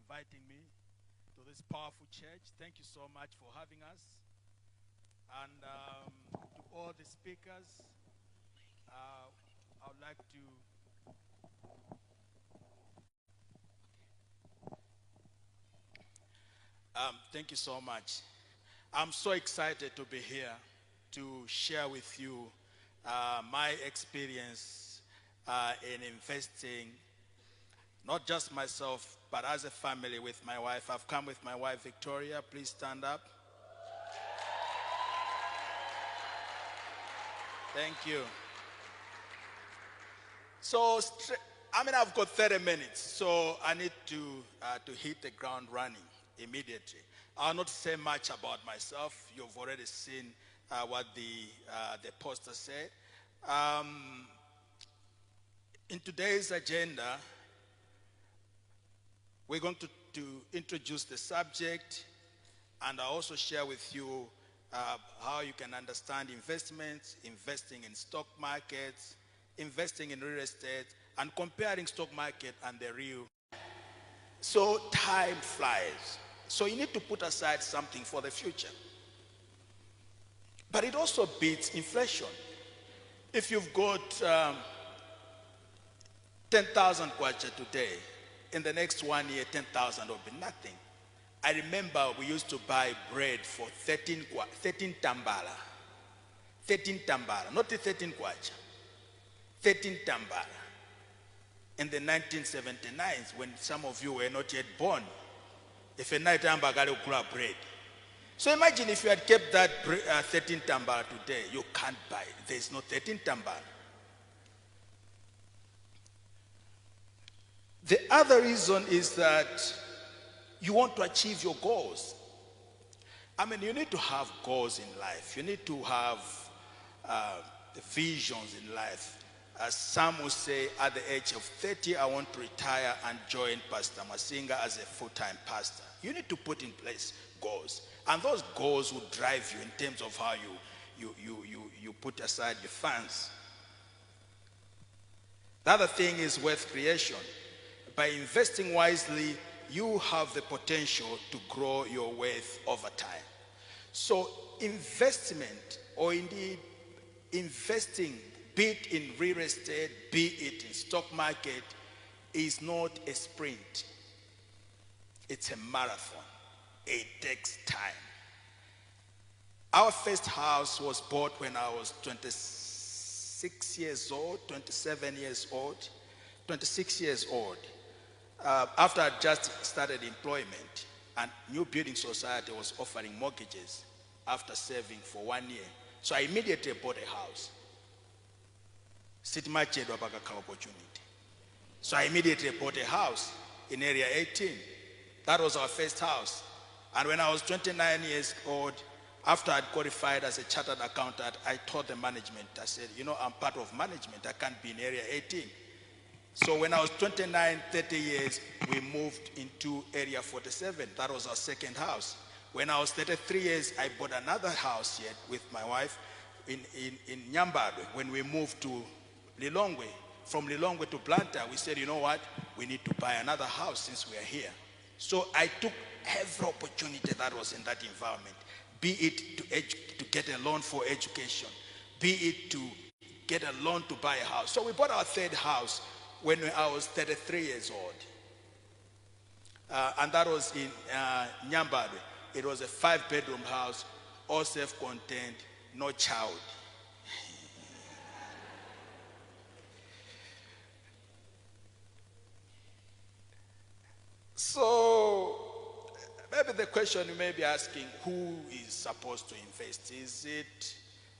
inviting me to this powerful church. Thank you so much for having us. And to all the speakers, I would like to thank you so much. I'm so excited to be here to share with you my experience in investing, not just myself, but as a family with my wife. I've come with my wife, Victoria. Please stand up. Thank you. So, I've got 30 minutes, so I need to hit the ground running immediately. I'll not say much about myself. You've already seen what the poster said. In today's agenda, we're going to introduce the subject, and I'll also share with you how you can understand investments, investing in stock markets, investing in real estate, and comparing stock market and the real. So time flies. So you need to put aside something for the future. But it also beats inflation. If you've got 10,000 kwacha today, in the next 1 year, 10,000 will be nothing. I remember we used to buy bread for 13 tambala. 13 tambala, not the 13 kwacha. 13 tambala. In the 1979s, when some of you were not yet born, if a night tambala bread. So imagine if you had kept that 13 tambala today, you can't buy it. There's no 13 tambala. The other reason is that you want to achieve your goals. You need to have goals in life. You need to have visions in life. As some will say, at the age of 30, I want to retire and join Pastor Masinga as a full-time pastor. You need to put in place goals. And those goals will drive you in terms of how you put aside your funds. The other thing is wealth creation. By investing wisely, you have the potential to grow your wealth over time. So investment, or indeed investing, be it in real estate, be it in stock market, is not a sprint. It's a marathon. It takes time. Our first house was bought when I was 26 years old, 27 years old, 26 years old. After I just started employment, and New Building Society was offering mortgages after serving for 1 year. So I immediately bought a house. Opportunity. So I immediately bought a house in area 18. That was our first house. And when I was 29 years old, after I'd qualified as a chartered accountant, I told the management, I said, I'm part of management. I can't be in area 18. So when I was 29, 30 years, we moved into area 47. That was our second house. When I was 33 years, I bought another house here with my wife in Nyambadwe. When we moved to Lilongwe, from Lilongwe to Blantyre, we said, you know what? We need to buy another house since we are here. So I took every opportunity that was in that environment, be it to get a loan for education, be it to get a loan to buy a house. So we bought our third house when I was 33 years old. And that was in Nyambadwe. It was a 5-bedroom house, all self-contained, no child. So maybe the question you may be asking, who is supposed to invest? Is it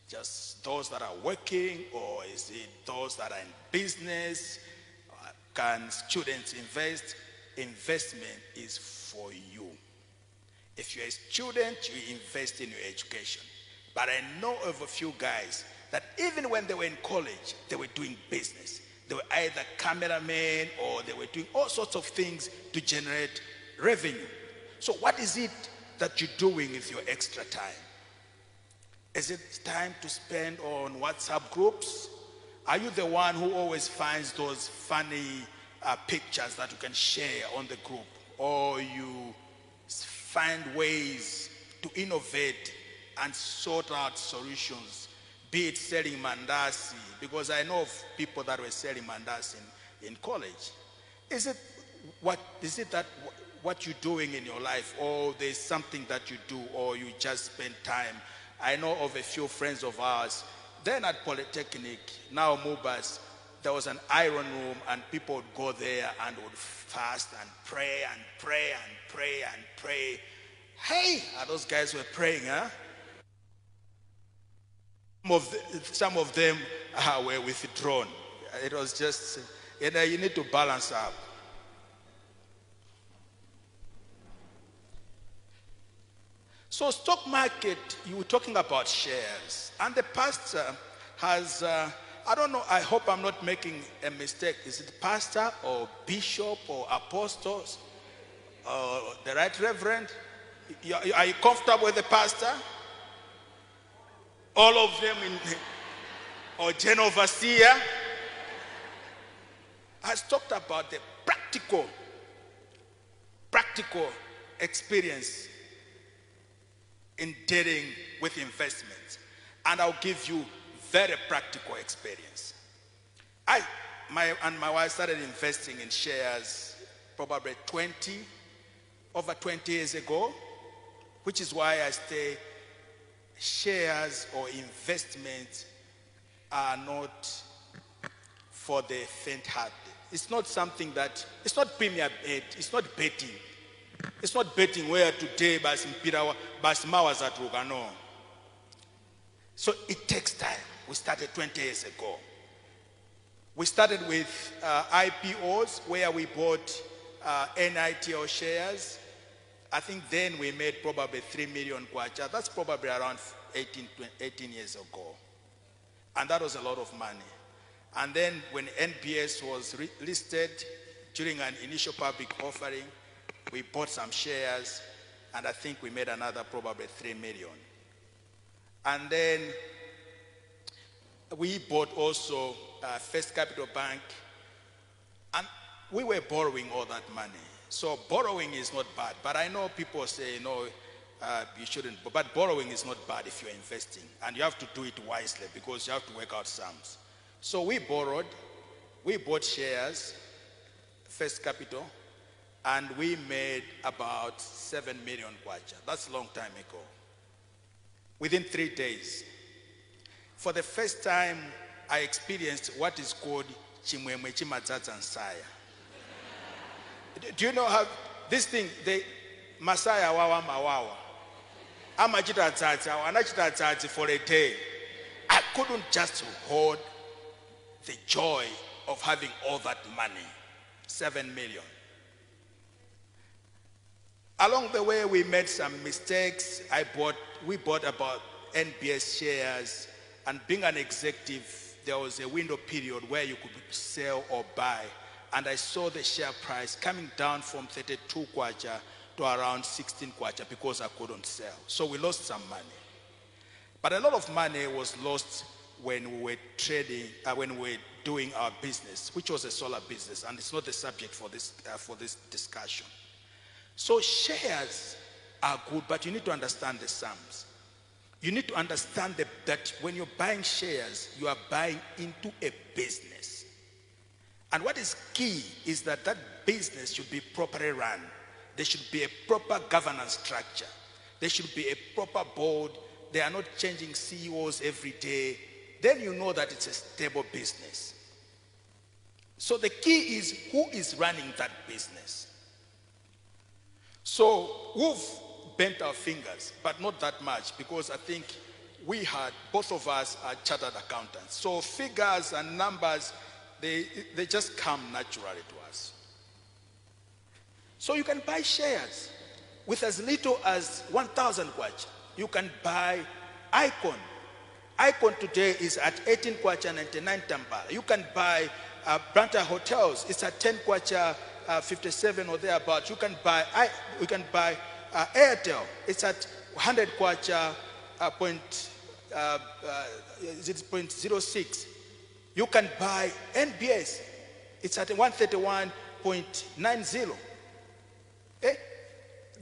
just those that are working, or is it those that are in business? Can students invest? Investment is for you. If you're a student, you invest in your education. But I know of a few guys that even when they were in college, they were doing business. They were either cameramen, or they were doing all sorts of things to generate revenue. So what is it that you're doing with your extra time? Is it time to spend on WhatsApp groups? Are you the one who always finds those funny pictures that you can share on the group? or you find ways to innovate and sort out solutions, be it selling mandasi, because I know of people that were selling mandasi in college. Is it that what you're doing in your life, or there's something that you do, or you just spend time? I know of a few friends of ours, then at Polytechnic, now Mubas, there was an iron room and people would go there and would fast and pray and pray and pray and pray. Hey, those guys were praying, huh? Some of them were withdrawn. It was just, you need to balance up. So stock market, you were talking about shares. And the pastor has, I don't know, I hope I'm not making a mistake. Is it pastor or bishop or apostles or the right reverend? Are you comfortable with the pastor? All of them or general overseer has talked about the practical experience in dealing with investments. And I'll give you very practical experience. My wife started investing in shares probably over 20 years ago, which is why I say shares or investments are not for the faint-hearted. It's not something that, it's not premier bet, it's not betting. It's not betting where today Basimawas at Rugano. So it takes time. We started 20 years ago. We started with IPOs where we bought NITO shares. I think then we made probably 3 million kwacha. That's probably around 18 years ago. And that was a lot of money. And then when NBS was listed during an initial public offering, we bought some shares, and I think we made another probably 3 million. And then we bought also First Capital Bank, and we were borrowing all that money. So borrowing is not bad, but I know people say, no, you shouldn't, but borrowing is not bad if you're investing, and you have to do it wisely because you have to work out sums. So we borrowed, we bought shares, First Capital, and we made about 7 million kwacha. That's a long time ago. Within 3 days. For the first time, I experienced what is called chimwemwe chimatsatsa nsaya. Do you know how this thing, the Masaya wawa mawawa, amachita tsatsa, anachita tsatsa for a day. I couldn't just hold the joy of having all that money, 7 million. Along the way, we made some mistakes. We bought about NBS shares, and being an executive, there was a window period where you could sell or buy, and I saw the share price coming down from 32 kwacha to around 16 kwacha because I couldn't sell. So we lost some money. But a lot of money was lost when we were trading, when we were doing our business, which was a solar business, and it's not the subject for this discussion. So shares are good, but you need to understand the sums. You need to understand that when you're buying shares, you are buying into a business. And what is key is that that business should be properly run. There should be a proper governance structure. There should be a proper board. They are not changing CEOs every day. Then you know that it's a stable business. So the key is who is running that business. So we've bent our fingers, but not that much, because I think both of us are chartered accountants. So figures and numbers, they just come naturally to us. So you can buy shares with as little as 1,000 kwacha. You can buy Icon. Icon today is at 18 kwacha 99 tambala. You can buy Branta Hotels. It's at 10 kwacha 57 or thereabouts. You can buy Airtel. It's at 100 kwacha 0.06. You can buy NBS. It's at 131.90.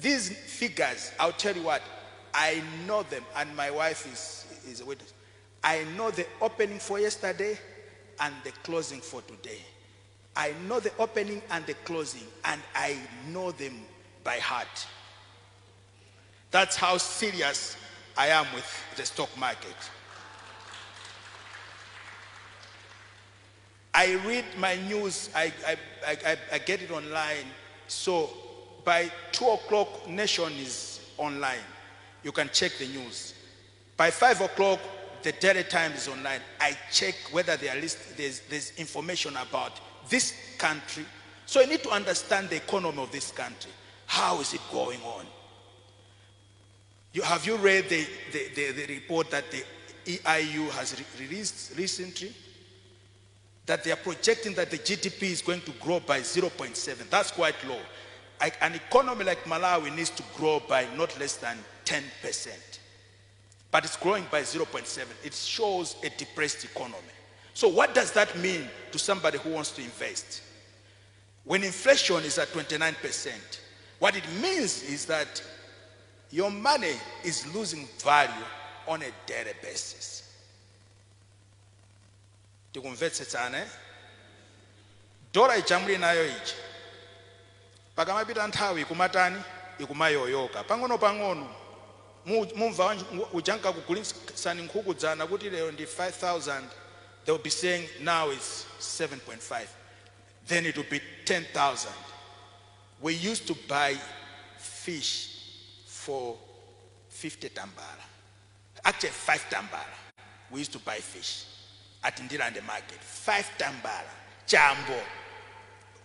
These figures, I'll tell you what, I know them, and my wife is a witness. I know the opening for yesterday and the closing for today. I know the opening and the closing, and I know them by heart. That's how serious I am with the stock market. I read my news, I get it online. So by 2 o'clock, Nation is online. You can check the news. By 5 o'clock, the Daily Times is online. I check whether there's information about this country. So you need to understand the economy of this country. How is it going on? Have you read the report that the EIU has released recently? That they are projecting that the GDP is going to grow by 0.7. That's quite low. An economy like Malawi needs to grow by not less than 10%. But it's growing by 0.7. It shows a depressed economy. So what does that mean to somebody who wants to invest? When inflation is at 29%, what it means is that your money is losing value on a daily basis. Tikumvetsetsana dola ichamuli nayo ichi pakamapita nthawi ikumatani ikumayoyoka pang'ono mumva ujanka kugulisani nkhuku dzana kuti lero ndi 5,000, they will be saying now it's 7.5, then it will be 10,000. We used to buy fish for 50 tambara, actually 5 tambara. We used to buy fish at Indira and the market. 5 tambara, jambo,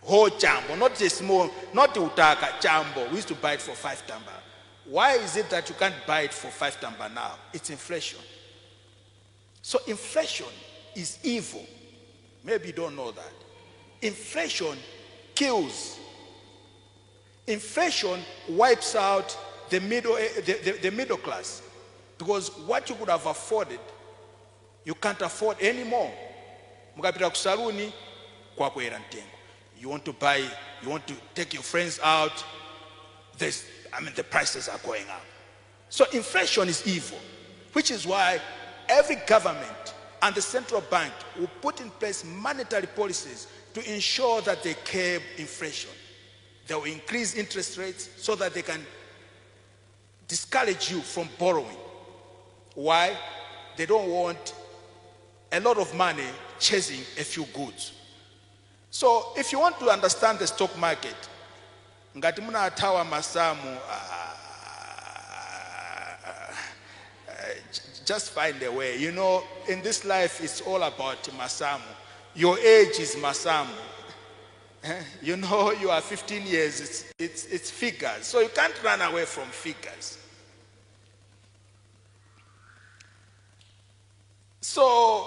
whole jambo, not the small, not the utaka, jambo. We used to buy it for 5 tambara. Why is it that you can't buy it for 5 tambara now? It's inflation. So inflation is evil. Maybe you don't know that. Inflation kills. Inflation wipes out the middle class, because what you could have afforded, you can't afford anymore. Mukapita kusaluni kwa kwera ntengo. You want to buy, you want to take your friends out, the prices are going up. So inflation is evil, which is why every government and the central bank will put in place monetary policies to ensure that they curb inflation. They will increase interest rates so that they can discourage you from borrowing. Why? They don't want a lot of money chasing a few goods. So if you want to understand the stock market, ngati muna atawa masamu, just find a way. You know, in this life, it's all about masamu. Your age is masamu. You know, you are 15 years, it's figures. So you can't run away from figures. So,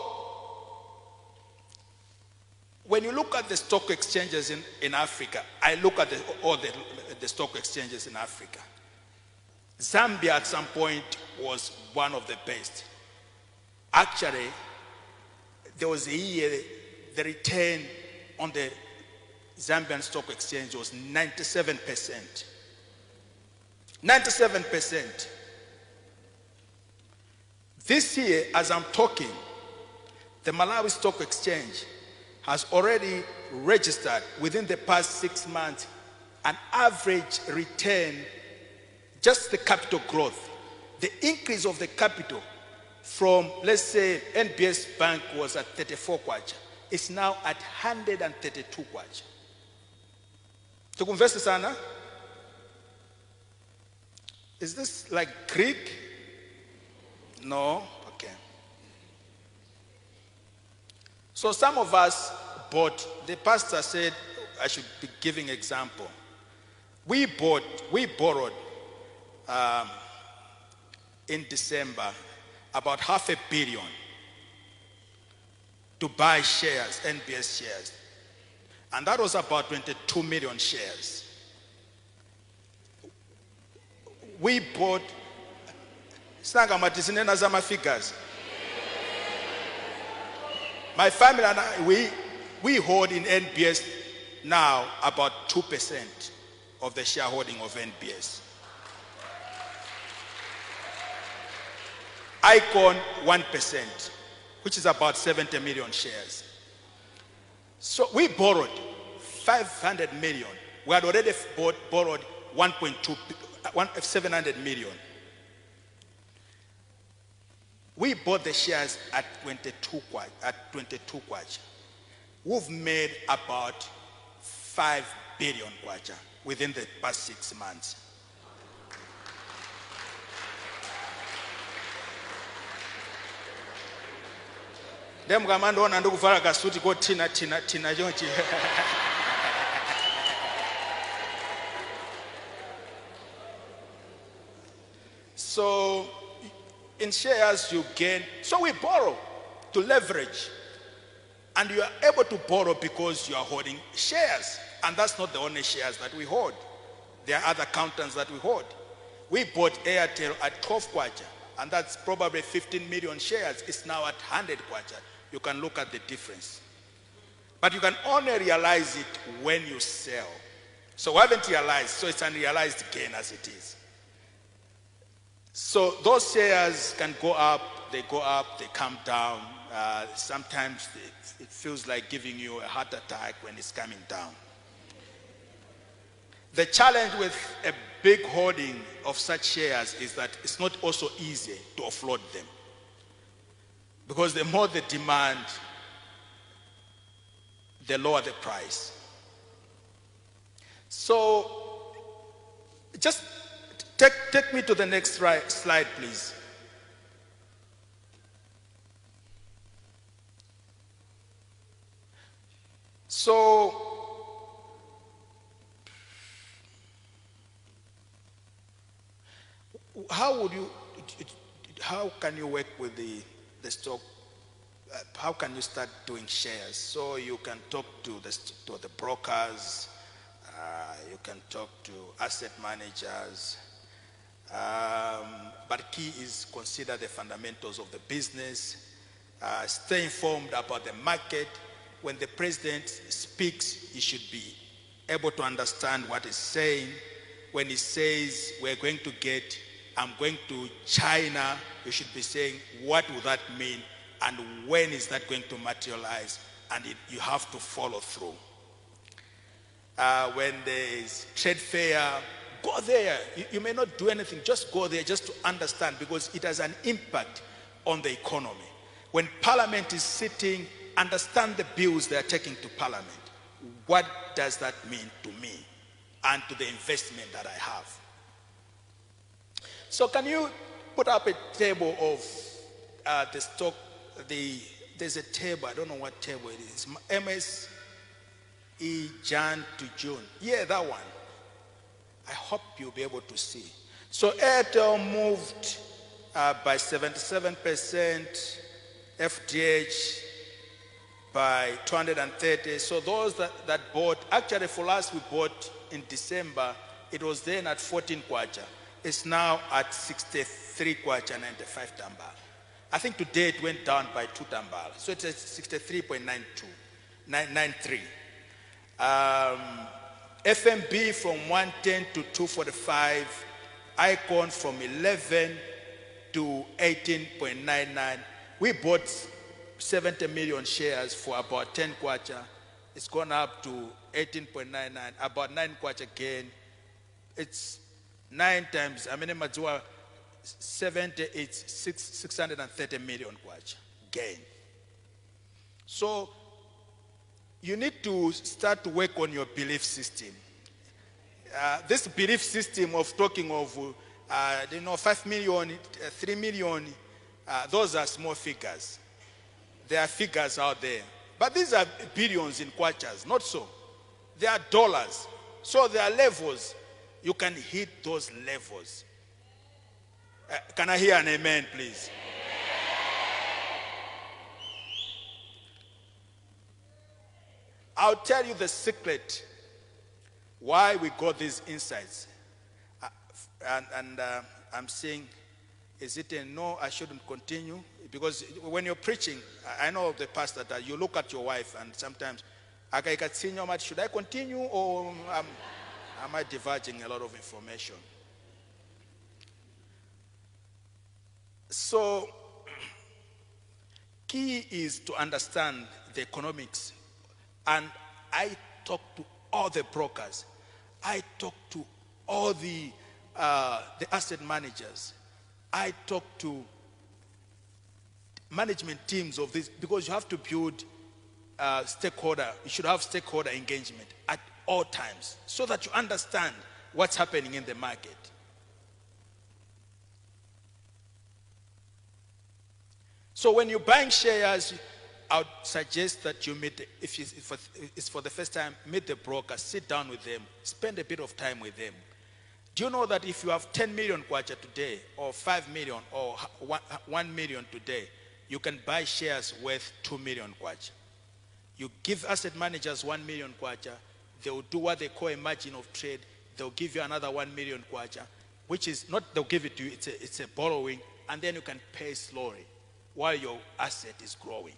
when you look at the stock exchanges in Africa, I look at all the stock exchanges in Africa. Zambia at some point was one of the best. Actually, there was a year, the return on the Zambian stock exchange was 97%. 97%. This year, as I'm talking, the Malawi Stock Exchange has already registered within the past 6 months an average return, just the capital growth. The increase of the capital from, let's say, NBS Bank was at 34 kwacha. It's now at 132 kwacha. Tukumvesa sana? Is this like Greek? No? Okay. So some of us bought, the pastor said I should be giving example. We borrowed in December about $500 million to buy shares, NBS shares. And that was about 22 million shares. We bought, figures. My family and I, we hold in NBS now about 2% of the shareholding of NBS. Icon 1%, which is about 70 million shares. So we borrowed 500 million. We had already borrowed 700 million. We bought the shares at 22 kwacha. We've made about 5 billion kwacha within the past 6 months. Dem kamando ona ndikuvala kasuti ko tina chonchi. So in shares you gain. So we borrow to leverage. And you are able to borrow because you are holding shares. And that's not the only shares that we hold. There are other counters that we hold. We bought Airtel at 12 kwacha, and that's probably 15 million shares. It's now at 100 kwacha. You can look at the difference. But you can only realize it when you sell. So we haven't realized, so it's unrealized gain as it is. So those shares can go up, they come down. Sometimes it feels like giving you a heart attack when it's coming down. The challenge with a big holding of such shares is that it's not also easy to offload them. Because the more the demand, the lower the price. So just take me to the next slide, please. So how can you work with the stock? How can you start doing shares? So you can talk to the brokers, you can talk to asset managers, but key is consider the fundamentals of the business, stay informed about the market. When the president speaks, he should be able to understand what he's saying. When he says, I'm going to China, you should be saying, what will that mean? And when is that going to materialize? And you have to follow through. When there's trade fair, go there. You may not do anything, just go there just to understand, because it has an impact on the economy. When Parliament is sitting, understand the bills they are taking to Parliament. What does that mean to me and to the investment that I have? So can you put up a table of the stock? There's a table, I don't know what table it is. MSE Jan to June. Yeah, that one. I hope you'll be able to see. So Airtel moved by 77%, FDH by 230. So those that bought, actually for us we bought in December, it was then at 14 kwacha. It's now at 63 kwacha 95 tambal. I think today it went down by 2 tambal. So it's at 63.93. FMB from 110 to 245. Icon from 11 to 18.99. We bought 70 million shares for about 10 kwacha. It's gone up to 18.99, about 9 kwacha gain. It's 9 times, I mean, 70, it's 630 million kwacha gain. So you need to start to work on your belief system. This belief system of talking of 5 million, 3 million, those are small figures. There are figures out there. But these are billions in kwachas, not so. They are dollars. So there are levels. You can hit those levels. Can I hear an amen, please? I'll tell you the secret why we got these insights. I'm saying, is it a no, I shouldn't continue? Because when you're preaching, I know the pastor that you look at your wife and sometimes, should I continue or am I diverging a lot of information? So key is to understand the economics. And I talk to all the brokers. I talk to all the asset managers. I talk to management teams of this, because you have to build you should have stakeholder engagement at all times so that you understand what's happening in the market. So when you're buying shares, I would suggest that you meet, if it's for the first time, meet the broker, sit down with them, spend a bit of time with them. Do you know that if you have 10 million kwacha today, or 5 million, or 1 million today, you can buy shares worth 2 million kwacha? You give asset managers 1 million kwacha, they will do what they call a margin of trade. They'll give you another 1 million kwacha, which is not they'll give it to you, it's a borrowing, and then you can pay slowly while your asset is growing.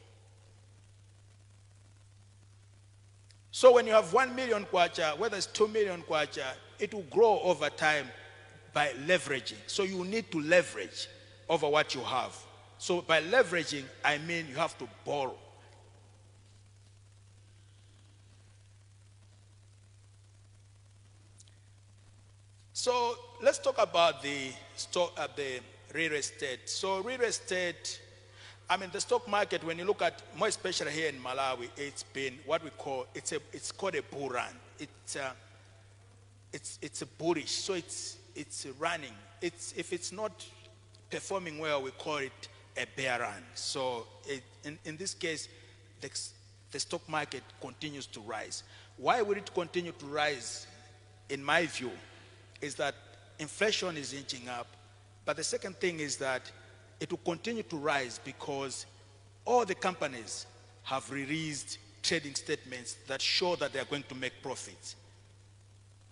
So when you have 1 million kwacha, whether it's 2 million kwacha, it will grow over time by leveraging. So you need to leverage over what you have. So by leveraging, I mean you have to borrow. So let's talk about the real estate. So real estate, I mean the stock market, when you look at, more especially here in Malawi, it's been what we call, it's called a bull run. It's a bullish, so it's running. If it's not performing well, we call it a bear run. So in this case, the stock market continues to rise. Why would it continue to rise? In my view, is that inflation is inching up, but the second thing is that it will continue to rise because all the companies have released trading statements that show that they are going to make profits.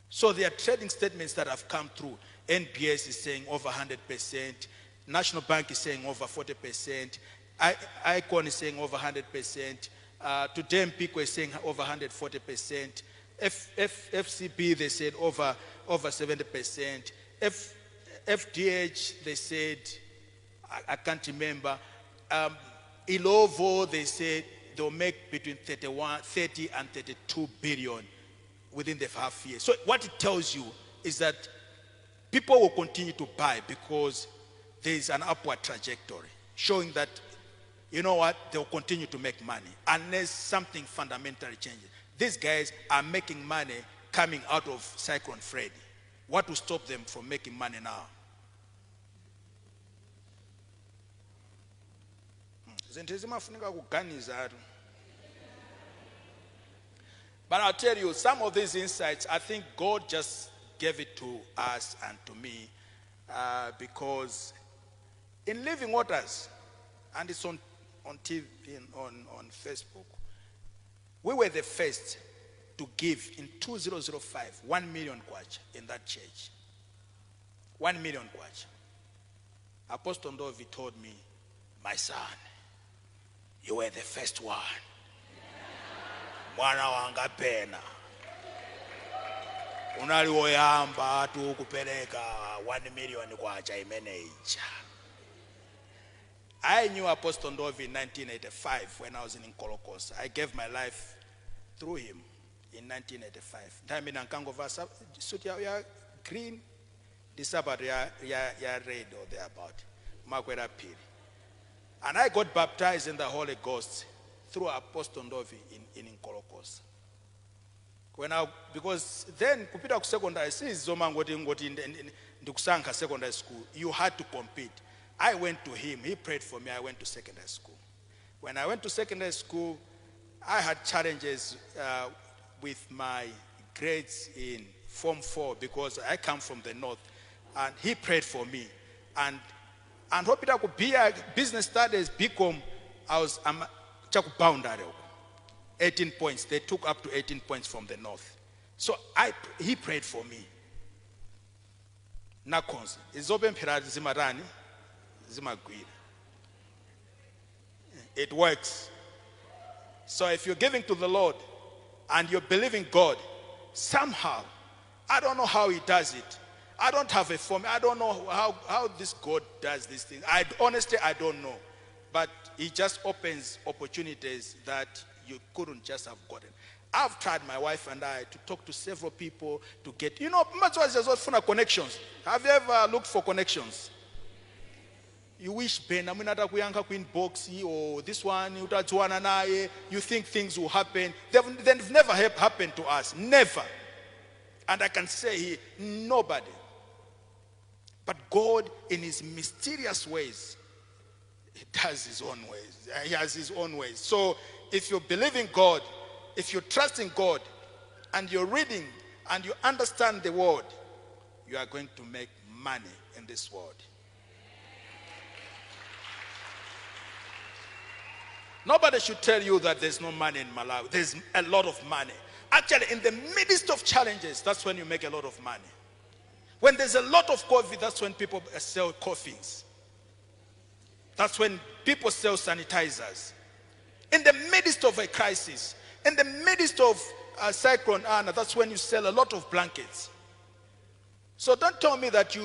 So there are trading statements that have come through. NBS is saying over 100%, National Bank is saying over 40%, ICON is saying over 100%, today MPICO is saying over 140%, FCB they said over 70%, FDH they said, I can't remember, Ilovo they said they'll make between 30 and 32 billion within the half year. So what it tells you is that people will continue to buy because there is an upward trajectory showing that, you know what, they'll continue to make money unless something fundamentally changes. These guys are making money coming out of Cyclone Freddy. What will stop them from making money now? But I'll tell you, some of these insights, I think God just gave it to us and to me because in Living Waters, and it's on TV, on Facebook, we were the first to give in 2005 1 million kwacha in that church. 1 million kwacha. Apostle Ndovi told me, my son, you were the first one. Mwana wanga Bena. Unaliwoyamba tu kupeleka 1 million kwacha imeneja. I knew Apostle Ndovi in 1985 when I was in Nkhoma. I gave my life through him in 1985. Time nankango vasa suit ya green, the Sabbath ya red or thereabout. Makwera pili. And I got baptized in the Holy Ghost through Apostle Ndovi in Nkhoma. Because then kupita ku secondary, secondary school, you had to compete. I went to him, he prayed for me, I went to secondary school. When I went to secondary school, I had challenges with my grades in Form 4 because I come from the north, and he prayed for me. And hope it could be a business studies, BCom, I'm bound 18 points. They took up to 18 points from the north. So he prayed for me. Nakons, izobe mpira zimarani, zimagwira. It works. So if you're giving to the Lord and you're believing God, somehow, I don't know how he does it. I don't have a formula. I don't know how this God does this thing. Honestly, I don't know. but he just opens opportunities that you couldn't just have gotten. I've tried, my wife and I, to talk to several people to get, much was just for connections. Have you ever looked for connections? You wish Bena queen boxy or this one, you think things will happen. They've never happened to us. Never. And I can say here, nobody. But God, in his mysterious ways, he does his own ways. He has his own ways. So if you believe in God, if you trust in God, and you're reading and you understand the word, you are going to make money in this world. Nobody should tell you that there's no money in Malawi. There's a lot of money. Actually, in the midst of challenges, that's when you make a lot of money. When there's a lot of coffee, that's when people sell coffees. That's when people sell sanitizers. In the midst of a crisis, in the midst of a cyclone Anna, that's when you sell a lot of blankets. So don't tell me that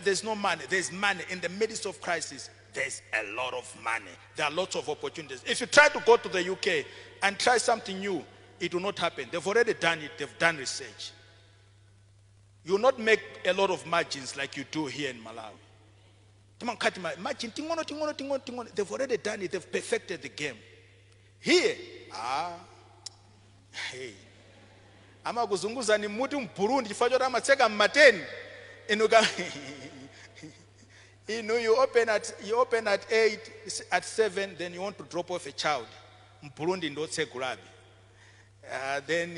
there's no money. There's money in the midst of crisis. There's a lot of money. There are lots of opportunities. If you try to go to the UK and try something new, it will not happen. They've already done it. They've done research. You will not make a lot of margins like you do here in Malawi. They've already done it. They've perfected the game. Here, hey. Ama kuzunguza ni mutu Burundi chifajora mateka mateni. You open at 8, at 7, then you want to drop off a child. Burundi ndo tsekulabi. Then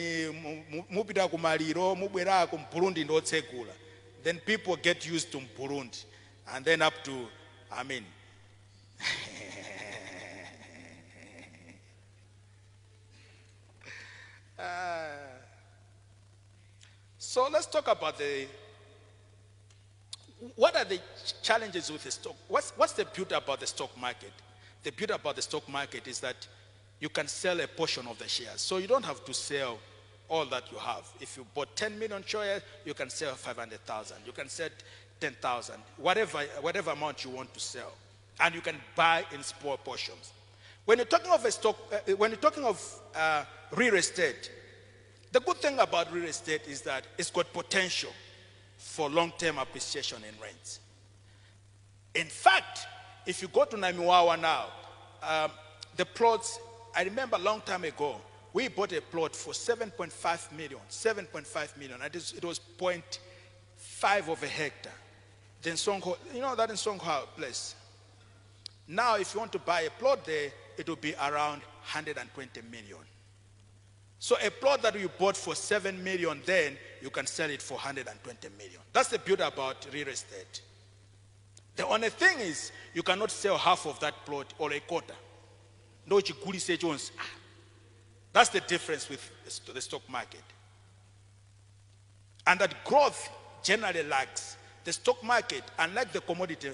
mupita kumaliro, mubwera ku Burundi ndo tsekula. Then people get used to Burundi, and then up to, so let's talk about what are the challenges with the stock? What's the beauty about the stock market? The beauty about the stock market is that you can sell a portion of the shares. So you don't have to sell all that you have. If you bought 10 million shares, you can sell 500,000. You can sell 10,000, whatever amount you want to sell. And you can buy in small portions. When you're talking of a stock, when you're talking of real estate, the good thing about real estate is that it's got potential for long-term appreciation in rents. In fact, if you go to Namiwawa now, the plots, I remember a long time ago, we bought a plot for 7.5 million, and it was 0.5 of a hectare. Then Songho, you know that in Songho place. Now, if you want to buy a plot there, it will be around 120 million. So a plot that you bought for 7 million, then you can sell it for 120 million. That's the beauty about real estate. The only thing is, you cannot sell half of that plot or a quarter. No, that's the difference with the stock market. And that growth generally lags. The stock market, unlike the commodity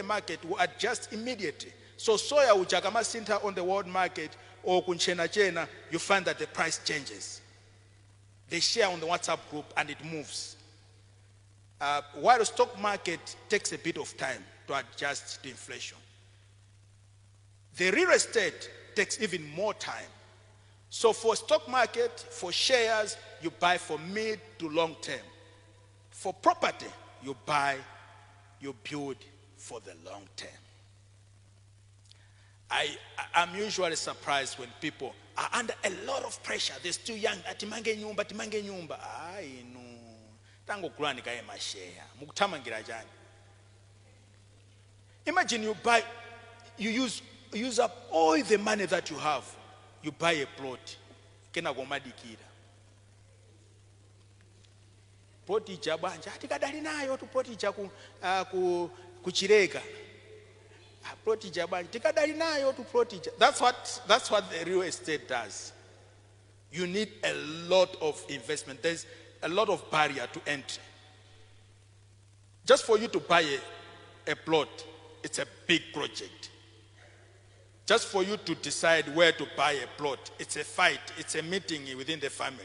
market will adjust immediately. So soya uchakama sinta on the world market or kunchena, you find that the price changes. They share on the WhatsApp group and it moves. While the stock market takes a bit of time to adjust to inflation. The real estate takes even more time. So for stock market, for shares, you buy for mid to long term. For property, you buy, you build for the long term. I'm usually surprised when people are under a lot of pressure. They're still young. Atimange nyumba. Ai no. Tango kulani kaye mashare. Mukutamangira jani. Imagine you use up all the money that you have. You buy a plot. Kena gomadikira. Ploti jabanja. Tikadali nayo tu ploti jaku kuchireka. Ploti jabanja. Tikadali nayo tu ploti. That's what the real estate does. You need a lot of investment. There's a lot of barrier to entry. Just for you to buy a plot, it's a big project. Just for you to decide where to buy a plot, it's a fight, it's a meeting within the family.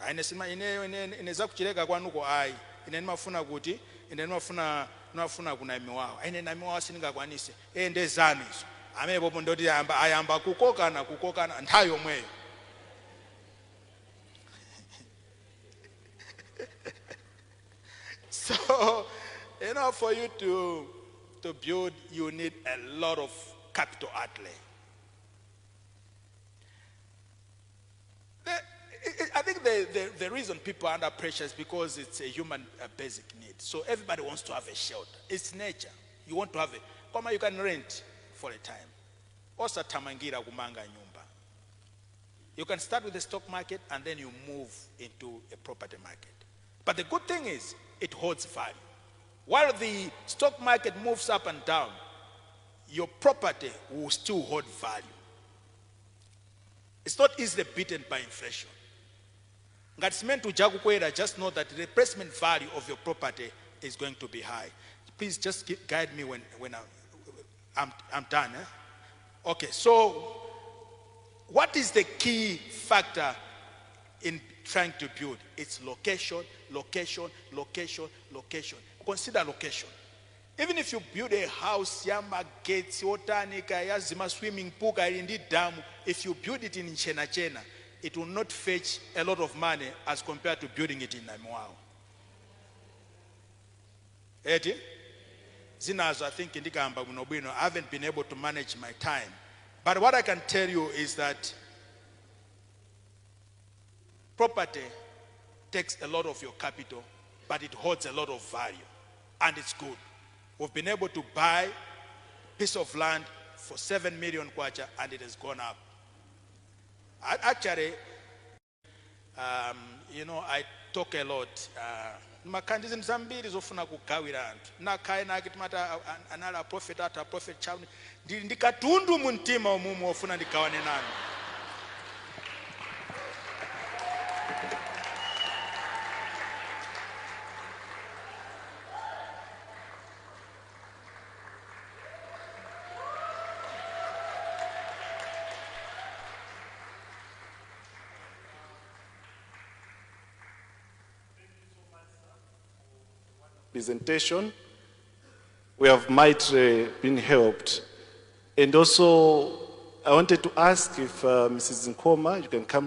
Ineza kuchireka kwanuko ai, inenimafuna kuti, inenimafuna unafuna kuna miwawa aine na miwawa siningakwanise ndezanu izo amene popo ndoti ayamba kukokana nthawi yomweyo. So, for you to build, you need a lot of capital outlay. I think the reason people are under pressure is because it's a human basic need. So everybody wants to have a shelter. It's nature. You want to have a, you can rent for a time. Also tamangira kumanga nyumba. You can start with the stock market and then you move into a property market. But the good thing is, it holds value. While the stock market moves up and down, your property will still hold value. It's not easily beaten by inflation. Just know that the replacement value of your property is going to be high. Please just guide me when I'm done. Okay, so what is the key factor in trying to build? It's location, location, location, location. Consider location. Even if you build a house, yamba gates, yotanika, yazima swimming pool, irindi dam, if you build it in Chena, it will not fetch a lot of money as compared to building it in Naimwao. Eti? Zinazo, I think indikamba munobino, I haven't been able to manage my time. But what I can tell you is that property takes a lot of your capital, but it holds a lot of value, and it's good. We've been able to buy a piece of land for 7 million kwacha, and it has gone up. Actually, I talk a lot. Makandizim zambiri zofuna kugawira anthu. Nakhaya nakitimata anala prophet ata prophet chauni. Ndikatundu muntima omumu ofuna ndikawane nanu. Presentation, we have been helped. And also, I wanted to ask if Mrs. Nkhoma, you can come to